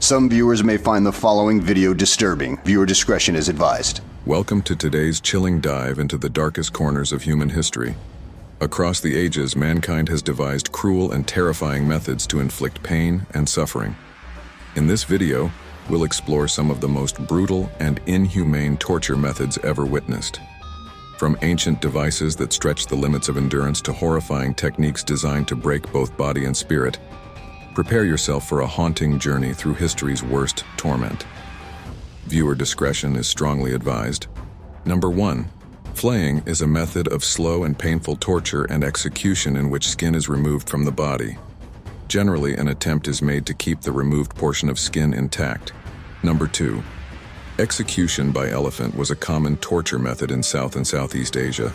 Some viewers may find the following video disturbing. Viewer discretion is advised. Welcome to today's chilling dive into the darkest corners of human history. Across the ages, mankind has devised cruel and terrifying methods to inflict pain and suffering. In this video, we'll explore some of the most brutal and inhumane torture methods ever witnessed. From ancient devices that stretch the limits of endurance to horrifying techniques designed to break both body and spirit, prepare yourself for a haunting journey through history's worst torment. Viewer discretion is strongly advised. Number 1. Flaying is a method of slow and painful torture and execution in which skin is removed from the body. Generally, an attempt is made to keep the removed portion of skin intact. Number 2. Execution by elephant was a common torture method in South and Southeast Asia,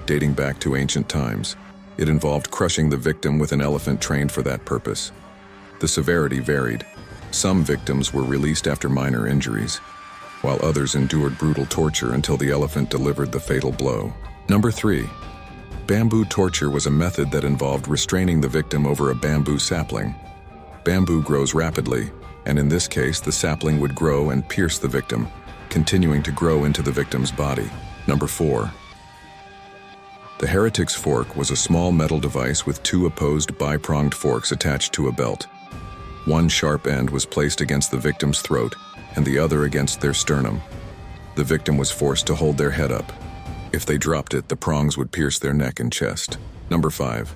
dating back to ancient times. It involved crushing the victim with an elephant trained for that purpose. The severity varied. Some victims were released after minor injuries, while others endured brutal torture until the elephant delivered the fatal blow. Number 3. Bamboo torture was a method that involved restraining the victim over a bamboo sapling. Bamboo grows rapidly, and in this case, the sapling would grow and pierce the victim, continuing to grow into the victim's body. Number 4. The heretic's fork was a small metal device with two opposed bi-pronged forks attached to a belt. One sharp end was placed against the victim's throat and the other against their sternum. The victim was forced to hold their head up. If they dropped it, the prongs would pierce their neck and chest. Number 5.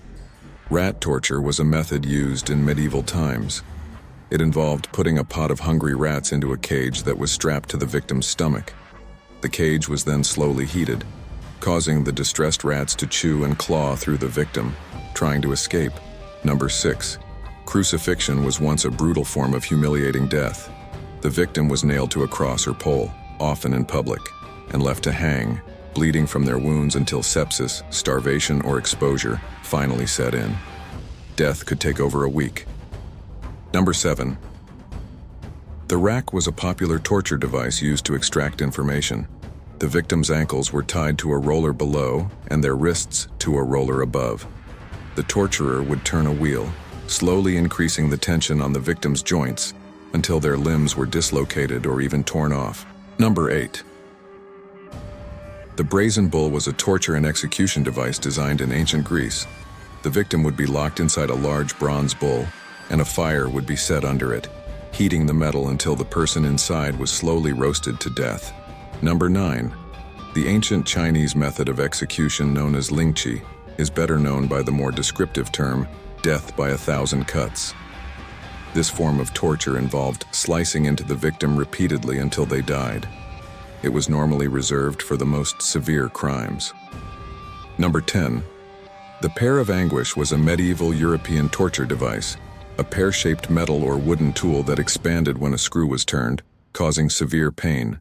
Rat torture was a method used in medieval times. It involved putting a pot of hungry rats into a cage that was strapped to the victim's stomach. The cage was then slowly heated, causing the distressed rats to chew and claw through the victim, trying to escape. Number 6. Crucifixion was once a brutal form of humiliating death. The victim was nailed to a cross or pole, often in public, and left to hang, bleeding from their wounds until sepsis, starvation, or exposure finally set in. Death could take over a week. Number 7. The rack was a popular torture device used to extract information. The victim's ankles were tied to a roller below and their wrists to a roller above. The torturer would turn a wheel, slowly increasing the tension on the victim's joints until their limbs were dislocated or even torn off. Number 8. The brazen bull was a torture and execution device designed in ancient Greece. The victim would be locked inside a large bronze bull, and a fire would be set under it, heating the metal until the person inside was slowly roasted to death. Number 9. The ancient Chinese method of execution known as lingqi is better known by the more descriptive term death by 1,000 cuts. This form of torture involved slicing into the victim repeatedly until they died. It was normally reserved for the most severe crimes. Number 10. The pear of anguish was a medieval European torture device, a pear-shaped metal or wooden tool that expanded when a screw was turned, causing severe pain.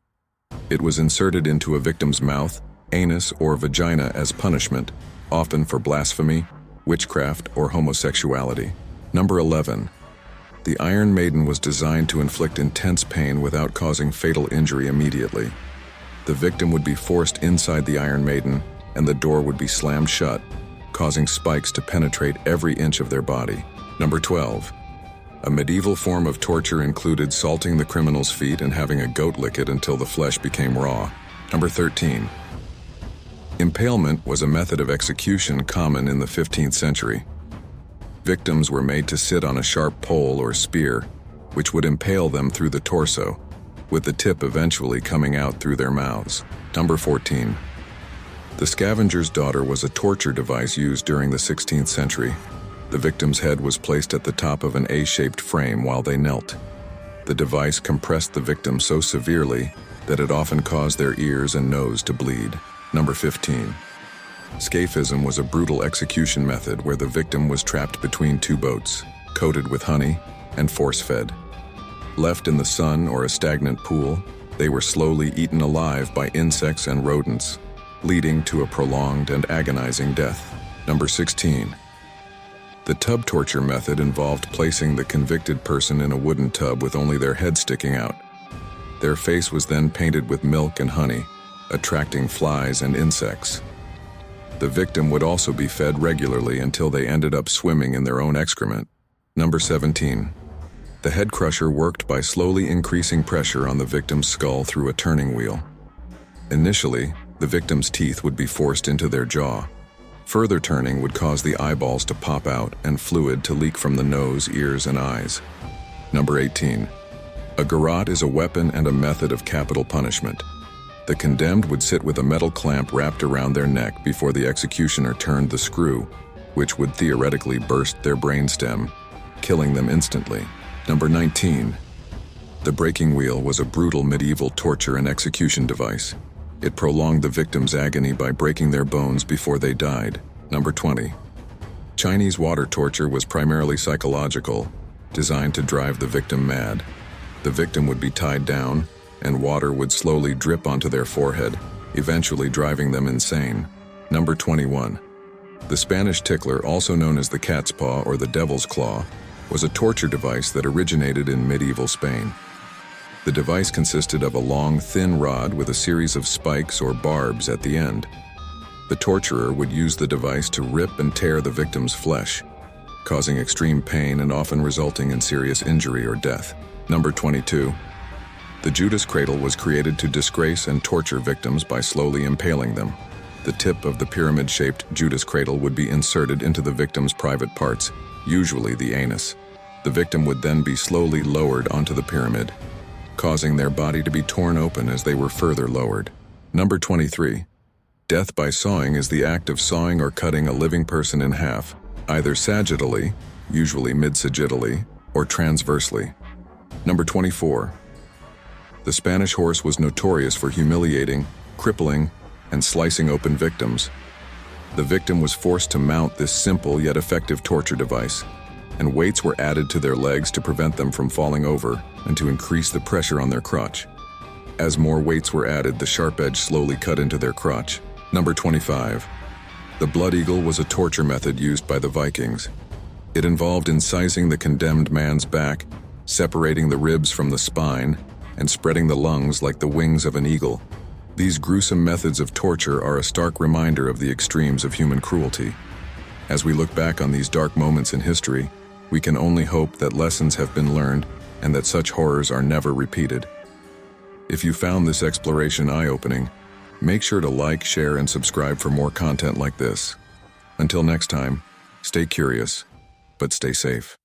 It was inserted into a victim's mouth, anus, or vagina as punishment, often for blasphemy, witchcraft, or homosexuality. Number 11. The Iron Maiden was designed to inflict intense pain without causing fatal injury immediately. The victim would be forced inside the Iron Maiden, and the door would be slammed shut, causing spikes to penetrate every inch of their body. Number 12. A medieval form of torture included salting the criminal's feet and having a goat lick it until the flesh became raw. Number 13. Impalement was a method of execution common in the 15th century. Victims were made to sit on a sharp pole or spear, which would impale them through the torso, with the tip eventually coming out through their mouths. Number 14. The scavenger's daughter was a torture device used during the 16th century. The victim's head was placed at the top of an A-shaped frame while they knelt. The device compressed the victim so severely that it often caused their ears and nose to bleed. Number 15. Scaphism was a brutal execution method where the victim was trapped between two boats, coated with honey, and force-fed. Left in the sun or a stagnant pool, they were slowly eaten alive by insects and rodents, leading to a prolonged and agonizing death. Number 16. The tub torture method involved placing the convicted person in a wooden tub with only their head sticking out. Their face was then painted with milk and honey, attracting flies and insects. The victim would also be fed regularly until they ended up swimming in their own excrement. Number 17. The head crusher worked by slowly increasing pressure on the victim's skull through a turning wheel. Initially, the victim's teeth would be forced into their jaw. Further turning would cause the eyeballs to pop out and fluid to leak from the nose, ears, and eyes. Number 18. A garrote is a weapon and a method of capital punishment. The condemned would sit with a metal clamp wrapped around their neck before the executioner turned the screw, which would theoretically burst their brainstem, killing them instantly. Number 19. The breaking wheel was a brutal medieval torture and execution device. It prolonged the victim's agony by breaking their bones before they died. Number 20. Chinese water torture was primarily psychological, designed to drive the victim mad. The victim would be tied down, and water would slowly drip onto their forehead, eventually driving them insane. Number 21. The Spanish tickler, also known as the cat's paw or the devil's claw, was a torture device that originated in medieval Spain. The device consisted of a long, thin rod with a series of spikes or barbs at the end. The torturer would use the device to rip and tear the victim's flesh, causing extreme pain and often resulting in serious injury or death. Number 22. The Judas cradle was created to disgrace and torture victims by slowly impaling them. The tip of the pyramid-shaped Judas cradle would be inserted into the victim's private parts, usually the anus. The victim would then be slowly lowered onto the pyramid, causing their body to be torn open as they were further lowered. Number 23. Death by sawing is the act of sawing or cutting a living person in half, either sagittally, usually mid-sagittally, or transversely. Number 24. The Spanish horse was notorious for humiliating, crippling, and slicing open victims. The victim was forced to mount this simple yet effective torture device, and weights were added to their legs to prevent them from falling over and to increase the pressure on their crotch. As more weights were added, the sharp edge slowly cut into their crotch. Number 25. The blood eagle was a torture method used by the Vikings. It involved incising the condemned man's back, separating the ribs from the spine, and spreading the lungs like the wings of an eagle. These gruesome methods of torture are a stark reminder of the extremes of human cruelty. As we look back on these dark moments in history, we can only hope that lessons have been learned and that such horrors are never repeated. If you found this exploration eye-opening, make sure to like, share, and subscribe for more content like this. Until next time, stay curious, but stay safe.